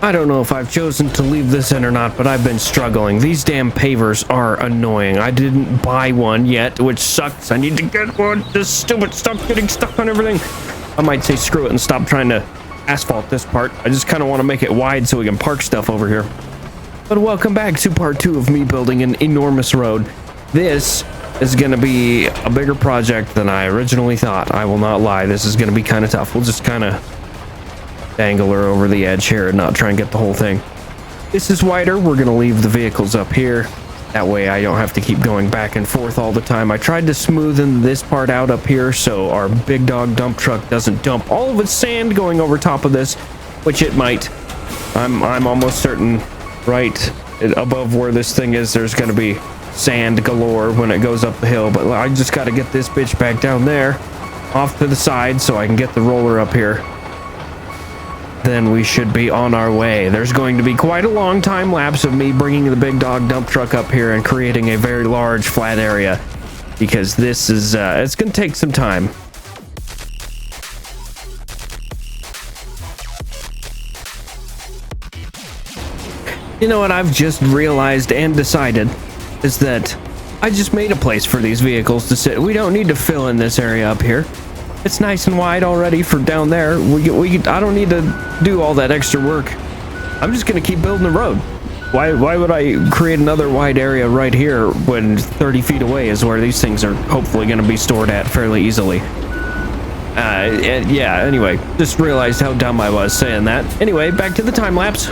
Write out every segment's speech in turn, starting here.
I don't know if I've chosen to leave this in or not, but I've been struggling. These damn pavers are annoying. I didn't buy one yet, which sucks. I need to get one. This stupid stuff getting stuck on everything. I might say screw it and stop trying to asphalt this part. I just kind of want to make it wide so we can park stuff over here. But welcome back to part 2 of me building an enormous road. This is going to be a bigger project than I originally thought. I will not lie. This is going to be kind of tough. We'll just kind of dangle her over the edge here and not try and get the whole thing. This is wider. We're going to leave the vehicles up here. That way I don't have to keep going back and forth all the time. I tried to smoothen this part out up here so our big dog dump truck doesn't dump all of its sand going over top of this, which it might. I'm almost certain right above where this thing is there's going to be sand galore when it goes up the hill, but I just got to get this bitch back down there off to the side so I can get the roller up here. Then we should be on our way. There's going to be quite a long time lapse of me bringing the big dog dump truck up here and creating a very large flat area, because this is it's gonna take some time. You know what I've just realized and decided is that I just made a place for these vehicles to sit. We don't need to fill in this area up here. It's nice and wide already for down there. I don't need to do all that extra work. I'm just gonna keep building the road. Why would I create another wide area right here when 30 feet away is where these things are hopefully gonna be stored at fairly easily? Yeah, anyway, just realized how dumb I was saying that. Anyway, back to the time lapse.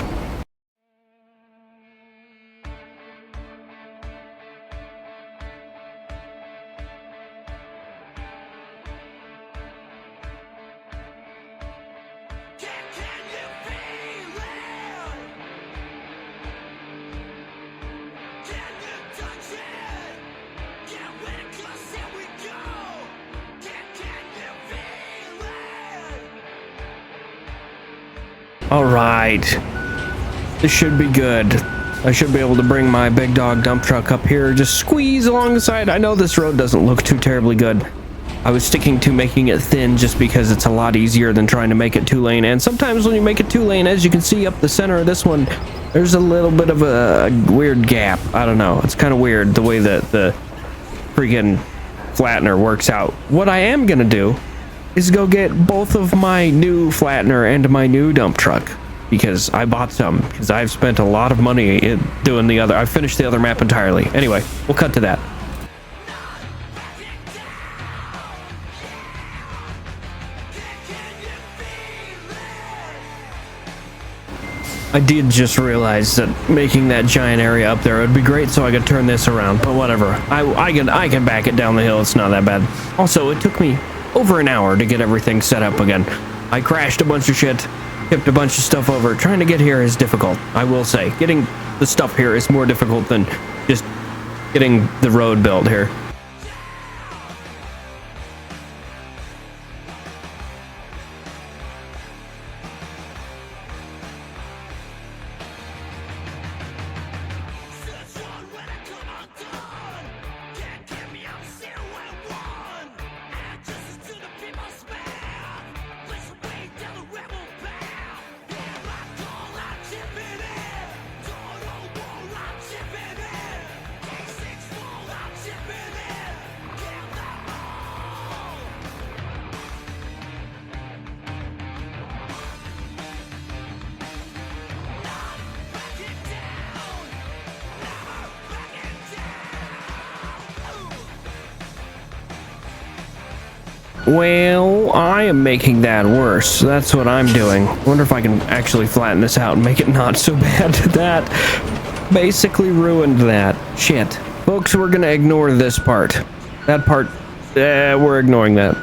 All right, this should be good. I should be able to bring my big dog dump truck up here, just squeeze along the side. I know this road doesn't look too terribly good. I was sticking to making it thin just because it's a lot easier than trying to make it 2-lane. And sometimes when you make it 2-lane, as you can see up the center of this one, there's a little bit of a weird gap. I don't know. It's kind of weird the way that the freaking flattener works out. What I am going to do is go get both of my new flattener and my new dump truck, because I bought some, because I've spent a lot of money in doing the other. I've finished the other map entirely. Anyway, we'll cut to that. I did just realize that making that giant area up there would be great so I could turn this around, but whatever. I can back it down the hill. It's not that bad. Also, it took me over an hour to get everything set up again. I crashed a bunch of shit, tipped a bunch of stuff over. Trying to get here is difficult, I will say. Getting the stuff here is more difficult than just getting the road built here. Well, I am making that worse. That's what I'm doing. I wonder if I can actually flatten this out and make it not so bad. That basically ruined that. Shit. Folks, we're gonna ignore this part. That part, we're ignoring that.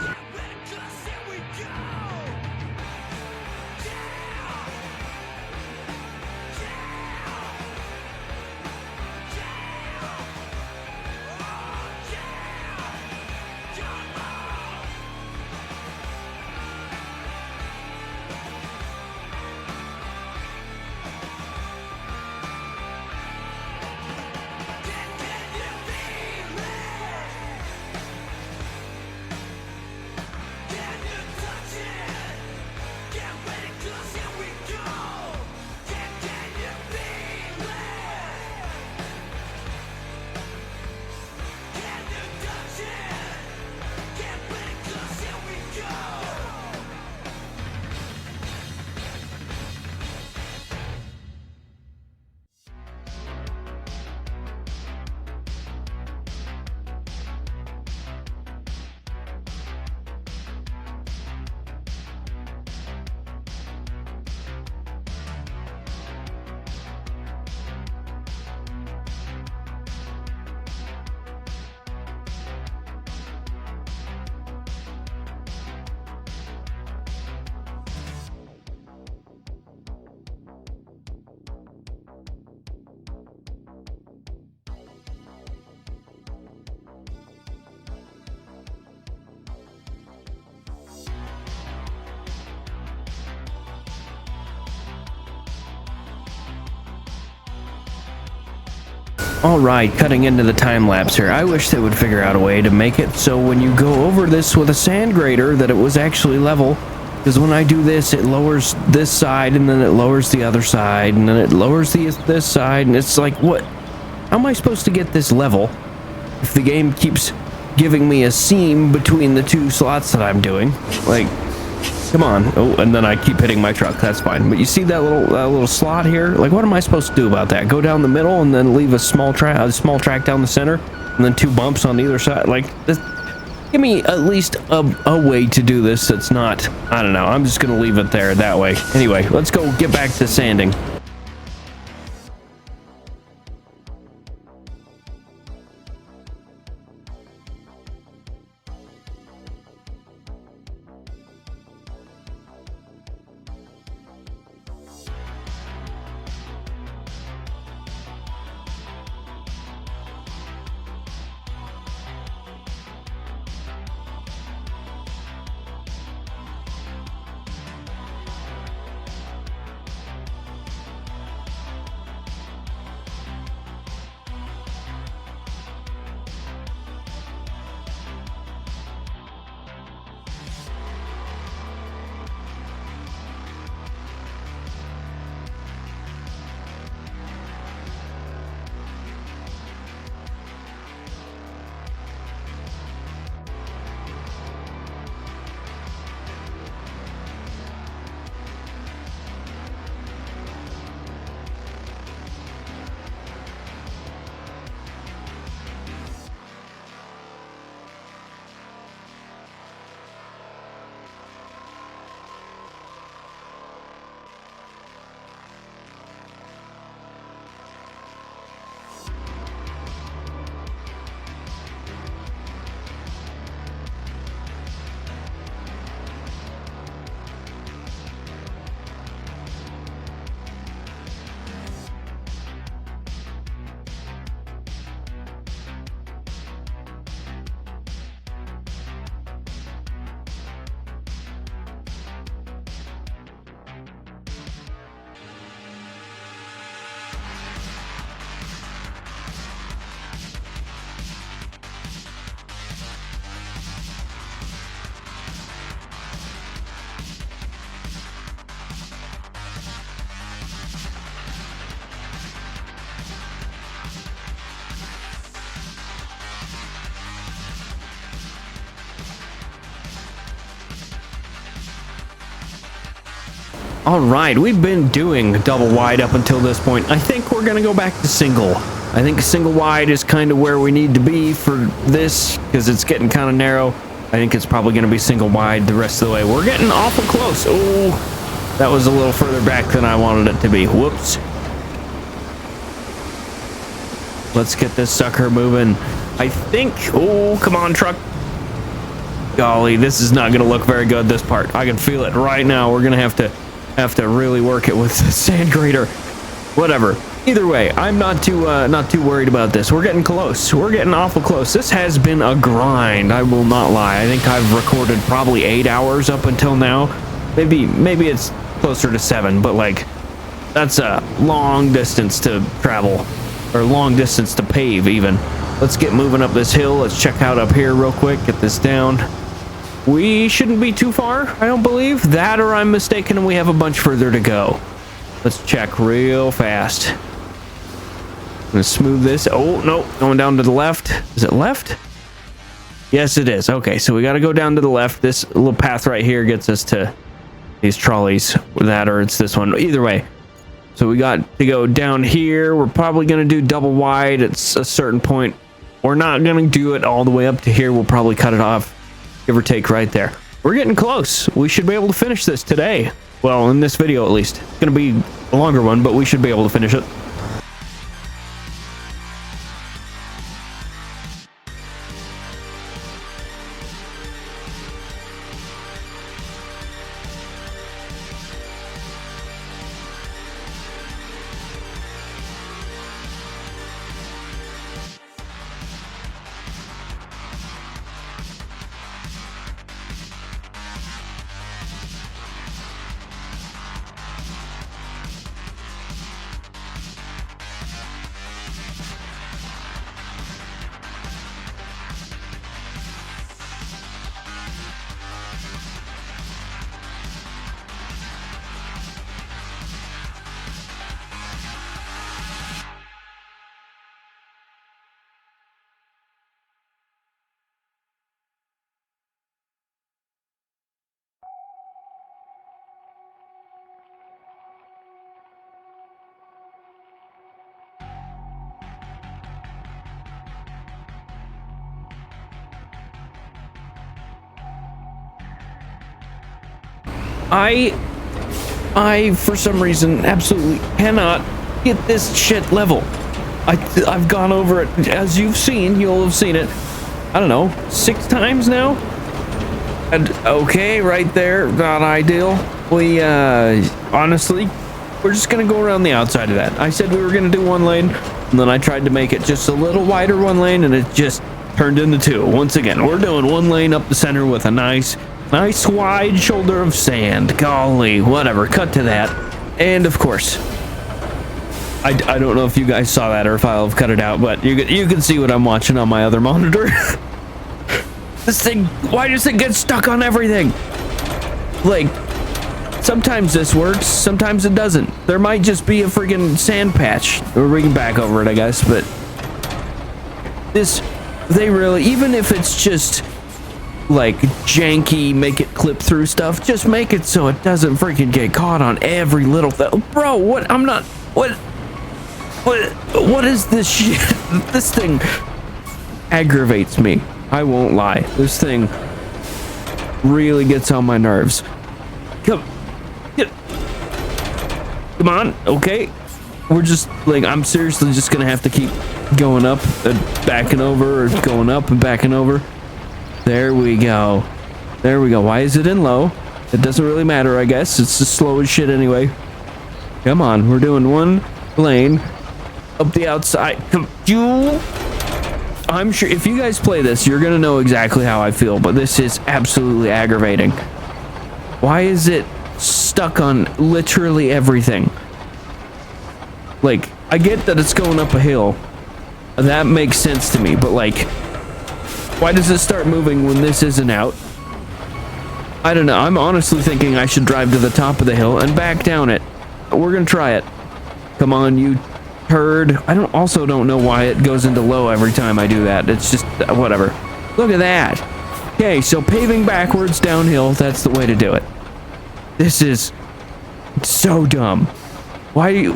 All right, cutting into the time lapse here. I wish they would figure out a way to make it so when you go over this with a sand grader that it was actually level. Because when I do this, it lowers this side, and then it lowers the other side, and then it lowers this side, and it's like, what? How am I supposed to get this level if the game keeps giving me a seam between the two slots that I'm doing? Like, come on. Oh, and then I keep hitting my truck. That's fine. But you see that little slot here? Like, what am I supposed to do about that? Go down the middle and then leave a small track down the center, and then 2 bumps on either side? Like, this, give me at least a way to do this that's not, I don't know. I'm just going to leave it there that way. Anyway, let's go get back to sanding. All right, we've been doing double wide up until this point. I think we're gonna go back to single. I think single wide is kind of where we need to be for this because it's getting kind of narrow. I think it's probably gonna be single wide the rest of the way. We're getting awful close. Oh, that was a little further back than I wanted it to be. Whoops. Let's get this sucker moving. I think, oh, come on, truck. Golly, this is not gonna look very good, this part. I can feel it right now. We're gonna have to really work it with the sand grader. Whatever. Either way, I'm not too worried about this. We're getting close. We're getting awful close. This has been a grind. I will not lie. I think I've recorded probably 8 hours up until now. Maybe it's closer to 7, but like that's a long distance to travel, or long distance to pave even. Let's get moving up this hill. Let's check out up here real quick. Get this down. We shouldn't be too far, I don't believe. That or I'm mistaken and we have a bunch further to go. Let's check real fast. I'm gonna smooth this. Oh, no, going down to the left. Is it left? Yes, it is. Okay, so we got to go down to the left. This little path right here gets us to these trolleys. That or it's this one. Either way. So we got to go down here. We're probably going to do double wide at a certain point. We're not going to do it all the way up to here. We'll probably cut it off, give or take right there. We're getting close. We should be able to finish this today. Well, in this video at least. It's going to be a longer one, but we should be able to finish it. I for some reason absolutely cannot get this shit level. I've gone over it, as you'll have seen it, I don't know, 6 times now. And okay, right there, not ideal. We honestly, we're just gonna go around the outside of that. I said we were gonna do 1 lane, and then I tried to make it just a little wider 1 lane, and it just turned into 2. Once again, we're doing 1 lane up the center with a nice wide shoulder of sand. Golly, whatever, cut to that. And of course, I don't know if you guys saw that or if I'll have cut it out, but you can see what I'm watching on my other monitor. This thing, why does it get stuck on everything? Like, sometimes this works, sometimes it doesn't. There might just be a friggin' sand patch, or we can back over it, I guess, but they really, even if it's just like janky, make it clip through stuff, just make it so it doesn't freaking get caught on every little thing. Bro, what is this shit? This thing aggravates me. I won't lie. This thing really gets on my nerves. Come on, okay? We're just like, I'm seriously just gonna have to keep going up and backing over, or going up and backing over. There we go. There we go. Why is it in low? It doesn't really matter, I guess. It's just slow as shit anyway. Come on, we're doing 1 lane up the outside. I'm sure if you guys play this, you're gonna know exactly how I feel, but this is absolutely aggravating. Why is it stuck on literally everything? Like, I get that it's going up a hill. That makes sense to me, but like, why does it start moving when this isn't out? I don't know. I'm honestly thinking I should drive to the top of the hill and back down it. We're gonna try it. Come on, you turd. I also don't know why it goes into low every time I do that. It's just whatever. Look at that. Okay, so paving backwards downhill, that's the way to do it. This is so dumb. Why don't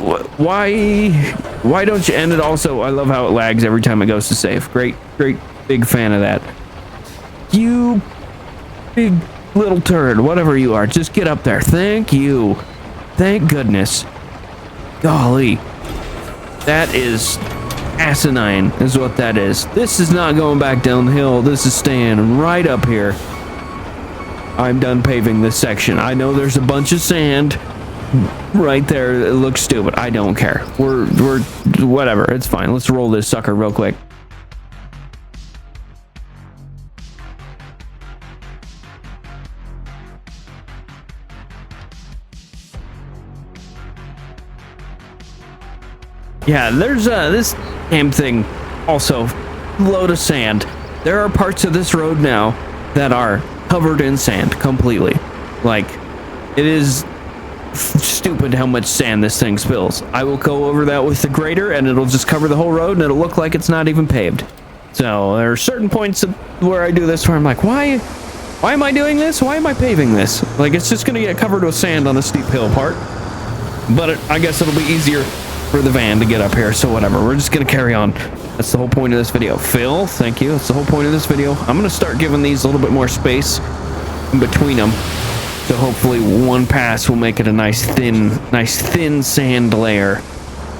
you end it? Also, I love how it lags every time it goes to save. Great big fan of that. You big little turd, whatever you are, just get up there. Thank you. Thank goodness. Golly. That is asinine, is what that is. This is not going back down the hill. This is staying right up here. I'm done paving this section. I know there's a bunch of sand right there. It looks stupid. I don't care. We're whatever. It's fine. Let's roll this sucker real quick. Yeah, there's this damn thing also load of sand. There are parts of this road now that are covered in sand completely. Like, it is stupid how much sand this thing spills. I will go over that with the grader and it'll just cover the whole road and it'll look like it's not even paved. So there are certain points where I do this where I'm like, why am I doing this? Why am I paving this? Like, it's just gonna get covered with sand on a steep hill part. But I guess it'll be easier for the van to get up here, so whatever. We're just gonna carry on. That's the whole point of this video. Phil, thank you. That's the whole point of this video. I'm gonna start giving these a little bit more space in between them, so hopefully one pass will make it a nice thin sand layer.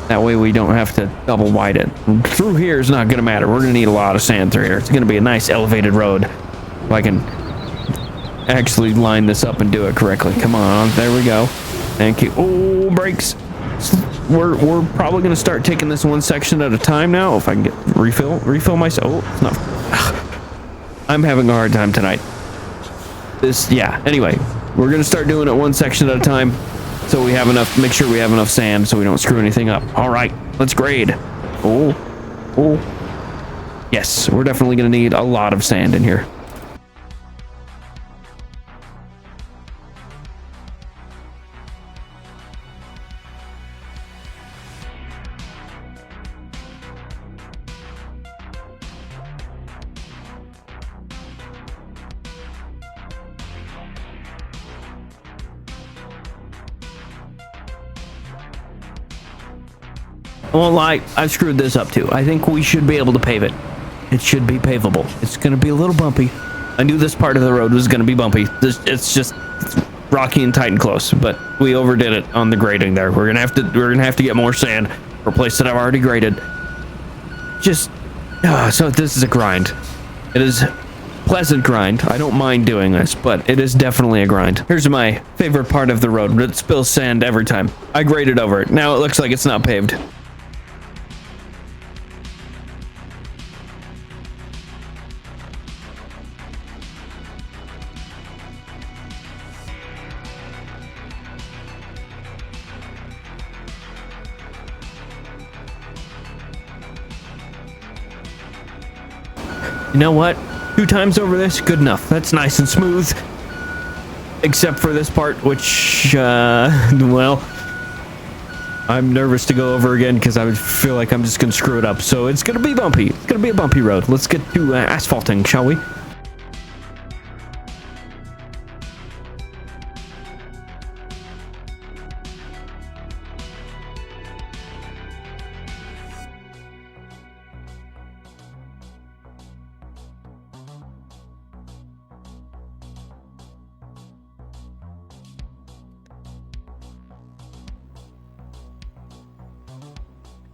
That way we don't have to double wide it. Through here is not gonna matter. We're gonna need a lot of sand through here. It's gonna be a nice elevated road. If I can actually line this up and do it correctly. Come on, there we go. Thank you. Oh, brakes. We're probably gonna start taking this one section at a time now. If I can get refill myself. Oh, it's not. I'm having a hard time tonight. Yeah. Anyway, we're gonna start doing it one section at a time, so we have enough. Make sure we have enough sand so we don't screw anything up. All right, let's grade. Oh. Yes, we're definitely gonna need a lot of sand in here. I won't lie, I screwed this up too. I think we should be able to pave it. It should be pavable. It's gonna be a little bumpy. I knew this part of the road was gonna be bumpy. It's rocky and tight and close, but we overdid it on the grading there. We're gonna have to get more sand for a place that I've already graded. Just so this is a grind. It is pleasant grind. I don't mind doing this, but it is definitely a grind. Here's my favorite part of the road. It spills sand every time. I graded over it. Now it looks like it's not paved. You know what? 2 times over this, good enough. That's nice and smooth. Except for this part, which, well, I'm nervous to go over again because I would feel like I'm just going to screw it up. So it's going to be bumpy. It's going to be a bumpy road. Let's get to asphalting, shall we?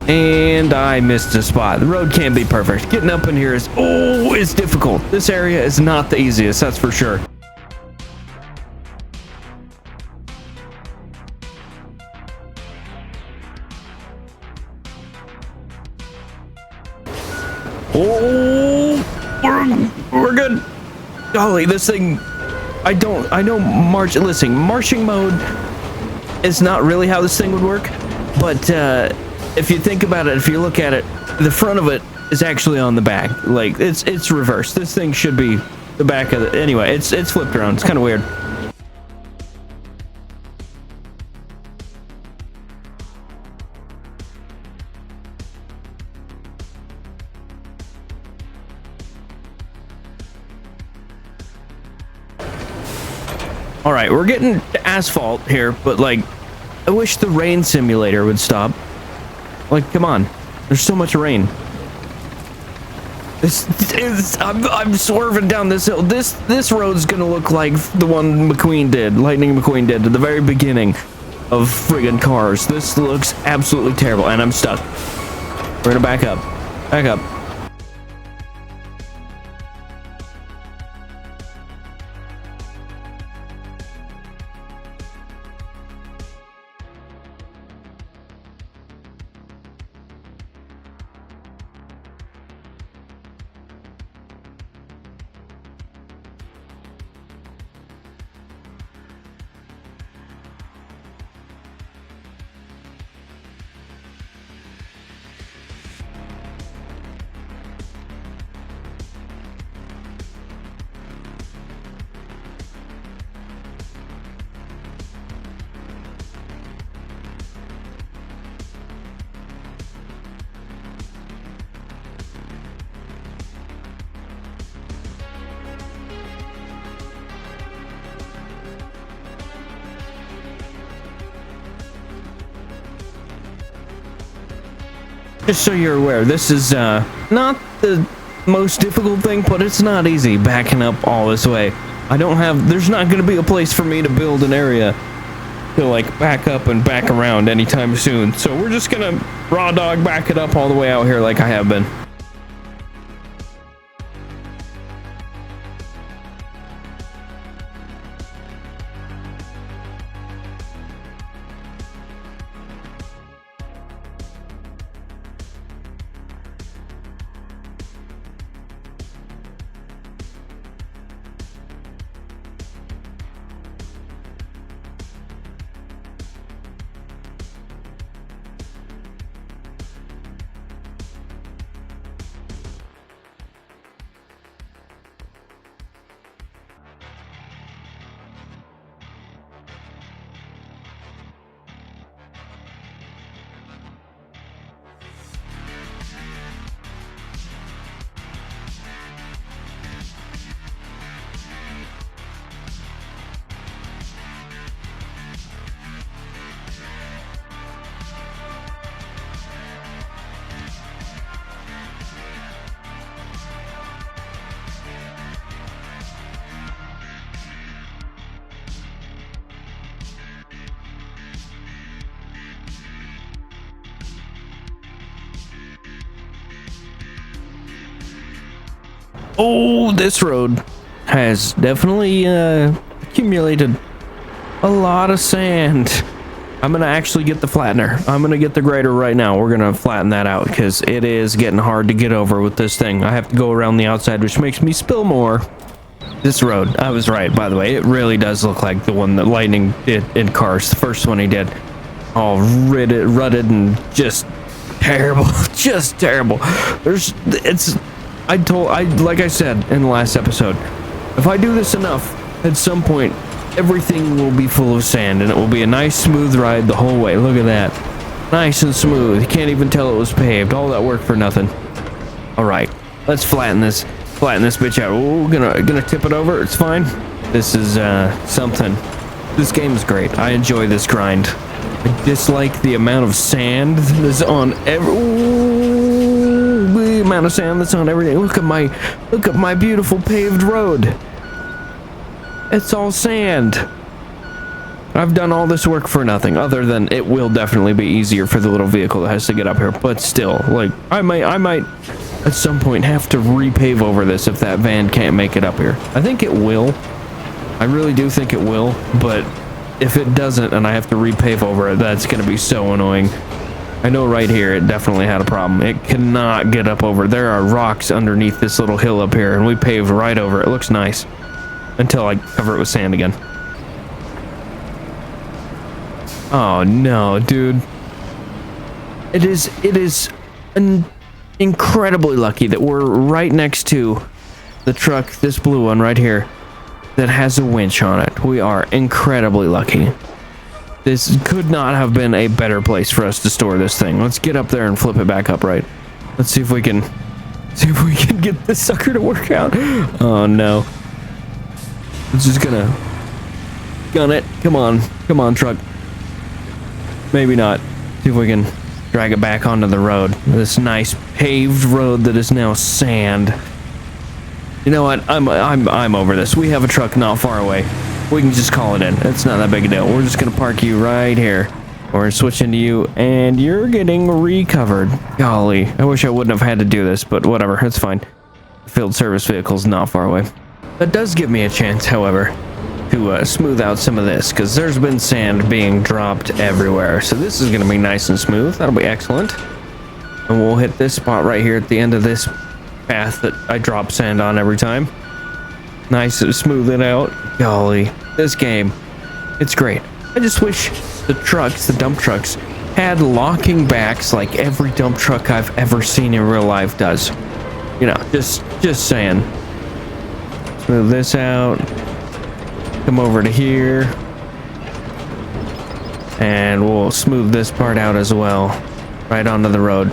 And I missed a spot. The road can't be perfect. Getting up in here is, it's difficult. This area is not the easiest, that's for sure. We're good. Golly, this thing, I know marching mode is not really how this thing would work, but if you think about it, if you look at it, the front of it is actually on the back. Like it's reversed. This thing should be the back of it. Anyway, it's flipped around. It's kind of weird. All right, we're getting to asphalt here, but like, I wish the rain simulator would stop. Like, come on. There's so much rain. I'm swerving down this hill. This road's gonna look like the one Lightning McQueen did at the very beginning of friggin' Cars. This looks absolutely terrible, and I'm stuck. We're gonna back up. Back up. Just so you're aware, this is not the most difficult thing, but it's not easy backing up all this way. There's not going to be a place for me to build an area to like back up and back around anytime soon. So we're just going to raw dog back it up all the way out here like I have been. Oh, this road has definitely accumulated a lot of sand. I'm gonna actually get the flattener. I'm gonna get the grader right now. We're gonna flatten that out because it is getting hard to get over with this thing. I have to go around the outside, which makes me spill more. This road, I was right, by the way. It really does look like the one that Lightning did in Cars, the first one he did. All rutted and just terrible. Just terrible. Like I said in the last episode, if I do this enough, at some point everything will be full of sand and it will be a nice smooth ride the whole way. Look at that, nice and smooth. You can't even tell it was paved. All that work for nothing. All right, let's flatten this bitch out. Oh, gonna tip it over. It's fine. This is something. This game is great. I enjoy this grind. I dislike the amount of sand that's on the amount of sand that's on everything. Look at my beautiful paved road. It's all sand. I've done all this work for nothing, other than it will definitely be easier for the little vehicle that has to get up here. But still, like, I might at some point have to repave over this if that van can't make it up here. I think it will. I really do think it will, but if it doesn't and I have to repave over it, that's going to be so annoying. I know right here it definitely had a problem. It cannot get up over. There are rocks underneath this little hill up here, and we paved right over it. It looks nice until I cover it with sand again. Oh no, dude. It is incredibly lucky that we're right next to the truck, this blue one right here, that has a winch on it. We are incredibly lucky. This could not have been a better place for us to store this thing. Let's get up there and flip it back upright. Let's see if we can get this sucker to work out. Oh no. It's just gonna gun it. Come on, truck. Maybe not. See if we can drag it back onto the road. This nice paved road that is now sand. You know what? I'm over this. We have a truck not far away. We can just call it in. It's not that big a deal. We're just gonna park you right here. We're switching to you, and you're getting recovered. Golly, I wish I wouldn't have had to do this, but whatever. It's fine. Field service vehicle's not far away. That does give me a chance, however, to smooth out some of this, because there's been sand being dropped everywhere. So this is going to be nice and smooth. That'll be excellent. And we'll hit this spot right here at the end of this path that I drop sand on every time. Nice to smooth it out. Golly, this game, it's great. I just wish the trucks, the dump trucks, had locking backs like every dump truck I've ever seen in real life does. You know, just saying. Smooth this out. Come over to here. And we'll smooth this part out as well. Right onto the road.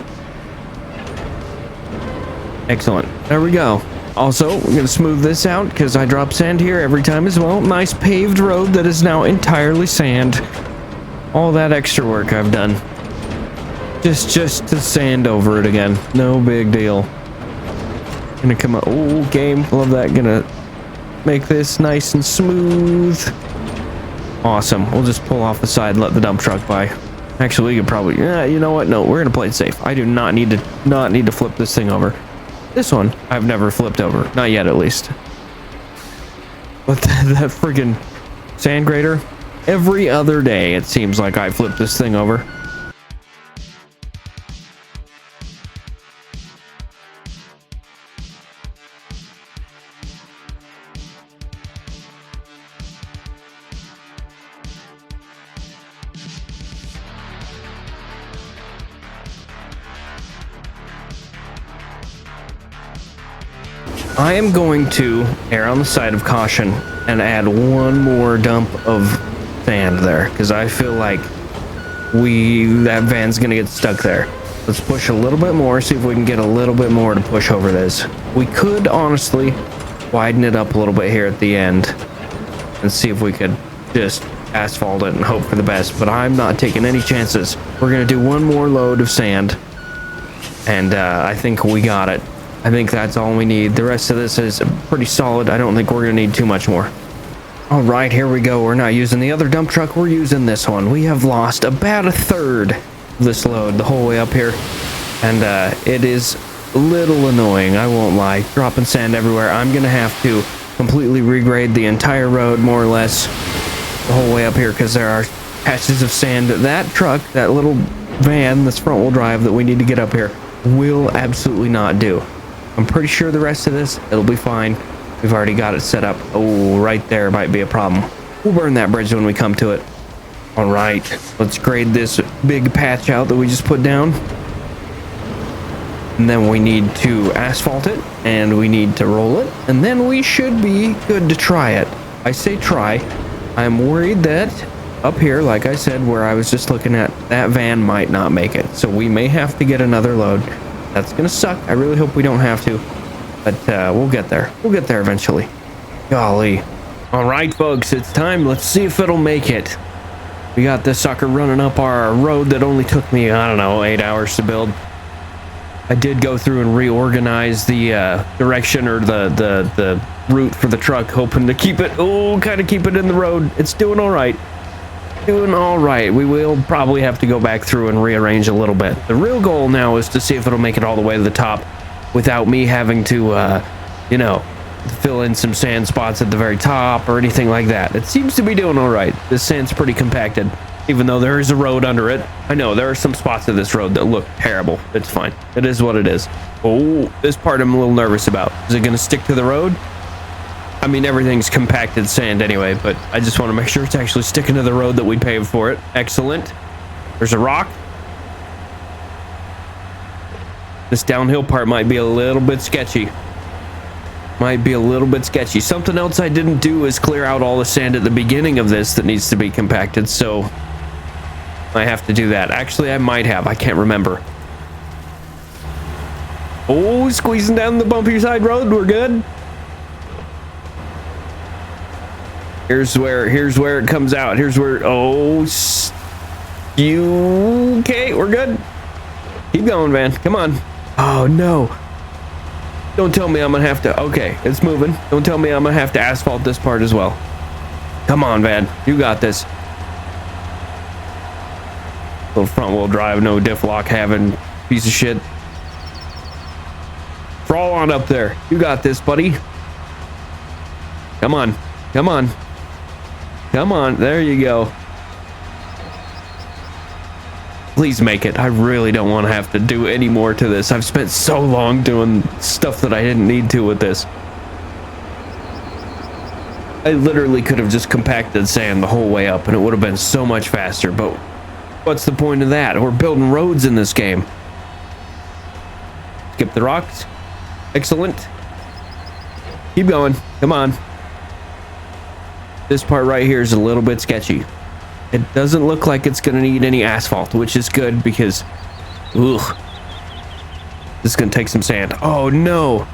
Excellent. There we go. Also, we're going to smooth this out because I drop sand here every time as well. Nice paved road that is now entirely sand. All that extra work I've done. Just to sand over it again. No big deal. Gonna come up. Oh, game. Love that. Gonna make this nice and smooth. Awesome. We'll just pull off the side and let the dump truck by. Actually, we could probably... Yeah, you know what? No, we're gonna play it safe. I do not need to flip this thing over. This one, I've never flipped over. Not yet, at least. But that friggin' sand grader, every other day, it seems like I flip this thing over. I am going to err on the side of caution and add one more dump of sand there, because I feel like that van's gonna get stuck there. Let's push a little bit more, see if we can get a little bit more to push over this. We could honestly widen it up a little bit here at the end and see if we could just asphalt it and hope for the best, but I'm not taking any chances. We're gonna do one more load of sand, and I think we got it. I think that's all we need. The rest of this is pretty solid. I don't think we're gonna need too much more. All right, here we go. We're not using the other dump truck. We're using this one. We have lost about a third of this load the whole way up here, and it is a little annoying, I won't lie. Dropping sand everywhere. I'm gonna have to completely regrade the entire road, more or less, the whole way up here, because there are patches of sand. That truck, that little van, this front wheel drive that we need to get up here, will absolutely not do. I'm pretty sure the rest of this, it'll be fine. We've already got it set up. Oh, right there might be a problem. We'll burn that bridge when we come to it. All right, let's grade this big patch out that we just put down. And then we need to asphalt it, and we need to roll it, and then we should be good to try it. I say try. I'm worried that up here, like I said, where I was just looking at, that van might not make it. So we may have to get another load. That's gonna suck. I really hope we don't have to, but we'll get there. We'll get there eventually. Golly. All right, folks, it's time. Let's see if it'll make it. We got this sucker running up our road that only took me, I don't know, 8 hours to build. I did go through and reorganize the direction, or the route for the truck, hoping to keep it, kind of keep it in the road. It's doing all right. Doing all right. We will probably have to go back through and rearrange a little bit. The real goal now is to see if it'll make it all the way to the top without me having to, you know, fill in some sand spots at the very top or anything like that. It seems to be doing all right. This sand's pretty compacted, even though there is a road under it. I know there are some spots of this road that look terrible. It's fine. It is what it is. Oh, this part I'm a little nervous about. Is it going to stick to the road? I mean, everything's compacted sand anyway, but I just want to make sure it's actually sticking to the road that we paved for it. Excellent. There's a rock. This downhill part might be a little bit sketchy. Might be a little bit sketchy. Something else I didn't do is clear out all the sand at the beginning of this that needs to be compacted, so I have to do that. Actually, I might have. I can't remember. Oh, squeezing down the bumpy side road. We're good. Here's where it comes out. Here's where, okay, we're good. Keep going, man. Come on. Oh, no. Don't tell me I'm gonna have to, okay, it's moving. Don't tell me I'm gonna have to asphalt this part as well. Come on, man. You got this. Little front wheel drive, no diff lock having piece of shit. Crawl on up there. You got this, buddy. Come on. Come on. Come on. There you go. Please make it. I really don't want to have to do any more to this. I've spent so long doing stuff that I didn't need to with this. I literally could have just compacted sand the whole way up and it would have been so much faster, but what's the point of that? We're building roads in this game. Skip the rocks. Excellent. Keep going. Come on. This part right here is a little bit sketchy. It doesn't look like it's going to need any asphalt, which is good because, this is going to take some sand. Oh, no.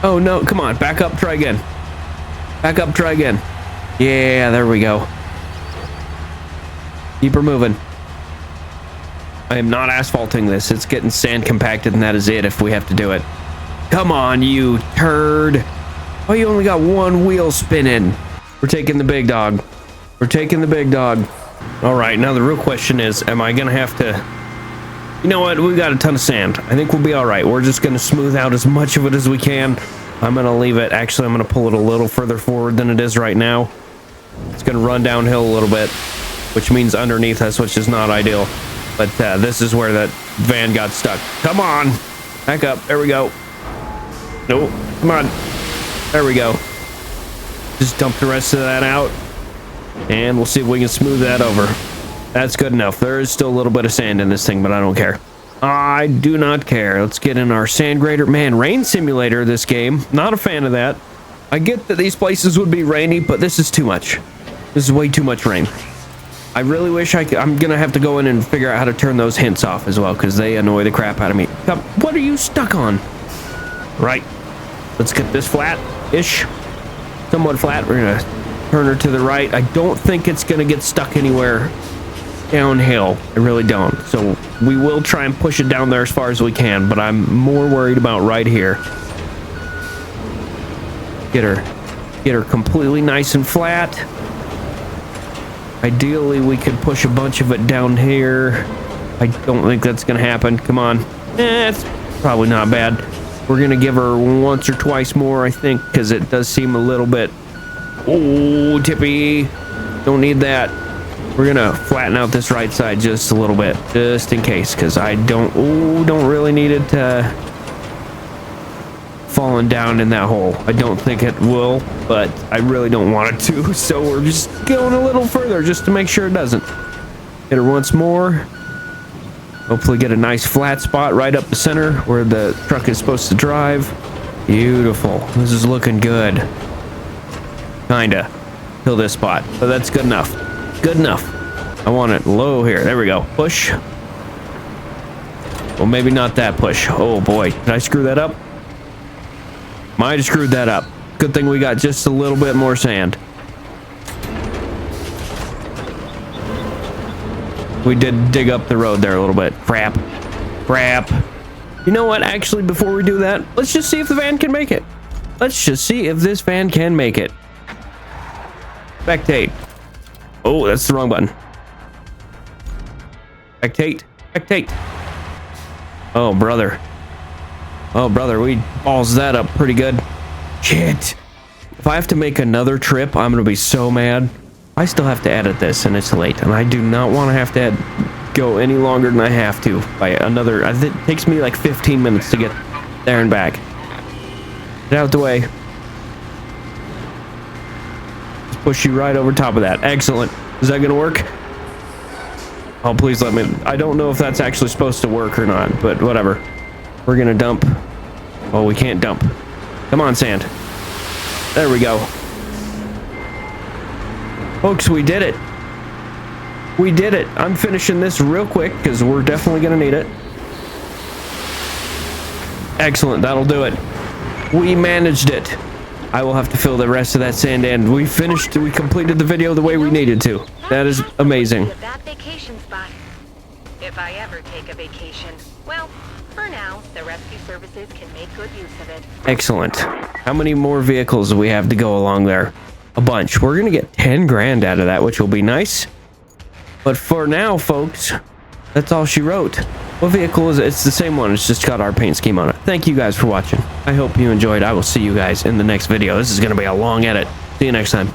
Oh, no. Come on. Back up. Try again. Back up. Try again. Yeah, there we go. Keep her moving. I am not asphalting this. It's getting sand compacted, and that is it if we have to do it. Come on, you turd. Oh, you only got one wheel spinning. We're taking the big dog. We're taking the big dog. All right, now the real question is, am I gonna have to, you know what, we've got a ton of sand. I think we'll be all right. We're just gonna smooth out as much of it as we can. I'm gonna leave it, actually I'm gonna pull it a little further forward than it is right now. It's gonna run downhill a little bit, which means underneath us, which is not ideal. But this is where that van got stuck. Come on, back up, there we go. Nope, come on, there we go. Just dump the rest of that out. And we'll see if we can smooth that over. That's good enough. There is still a little bit of sand in this thing, but I don't care. I do not care. Let's get in our sand grader. Man, rain simulator, this game. Not a fan of that. I get that these places would be rainy, but this is too much. This is way too much rain. I really wish I could. I'm going to have to go in and figure out how to turn those hints off as well, because they annoy the crap out of me. What are you stuck on? Right. Let's get this flat-ish. Somewhat flat. We're going to turn her to the right. I don't think it's gonna get stuck anywhere downhill. I really don't. So we will try and push it down there as far as we can, but I'm more worried about right here. Get her completely nice and flat. Ideally we could push a bunch of it down here. I don't think that's gonna happen. Come on. probably not bad. We're gonna give her once or twice more, I think, because it does seem a little bit, oh, tippy. Don't need that. We're gonna flatten out this right side just a little bit, just in case, because I don't really need it falling down in that hole. I don't think it will, but I really don't want it to, so we're just going a little further just to make sure it doesn't. Hit her once more. Hopefully get a nice flat spot right up the center where the truck is supposed to drive. Beautiful. This is looking good. Kinda. Till this spot. But that's good enough. Good enough. I want it low here. There we go. Push. Well, maybe not that push. Oh boy. Did I screw that up? Might have screwed that up. Good thing we got just a little bit more sand. We did dig up the road there a little bit. Crap. Crap. You know what? Actually, before we do that, let's just see if the van can make it. Let's just see if this van can make it. Spectate. Oh, that's the wrong button. Spectate. Spectate. Oh, brother. Oh, brother, we balls that up pretty good. Shit. If I have to make another trip, I'm going to be so mad. I still have to edit this, and it's late, and I do not want to have to go any longer than I have to by another. It takes me like 15 minutes to get there and back. Get out the way. Just push you right over top of that. Excellent. Is that going to work? Oh, please let me. I don't know if that's actually supposed to work or not, but whatever. We're going to dump. Oh, we can't dump. Come on, sand. There we go. Folks, we did it. We did it. I'm finishing this real quick because we're definitely going to need it. Excellent. That'll do it. We managed it. I will have to fill the rest of that sand in. We finished. We completed the video the way we needed to. That is amazing. That vacation spot. If I ever take a vacation, well, for now, the rescue services can make good use of it. Excellent. How many more vehicles do we have to go along there? A bunch. We're gonna get 10 grand out of that, which will be nice. But for now, folks, that's all she wrote. What vehicle is it? It's the same one. It's just got our paint scheme on it. Thank you guys for watching. I hope you enjoyed. I will see you guys in the next video. This is gonna be a long edit. See you next time.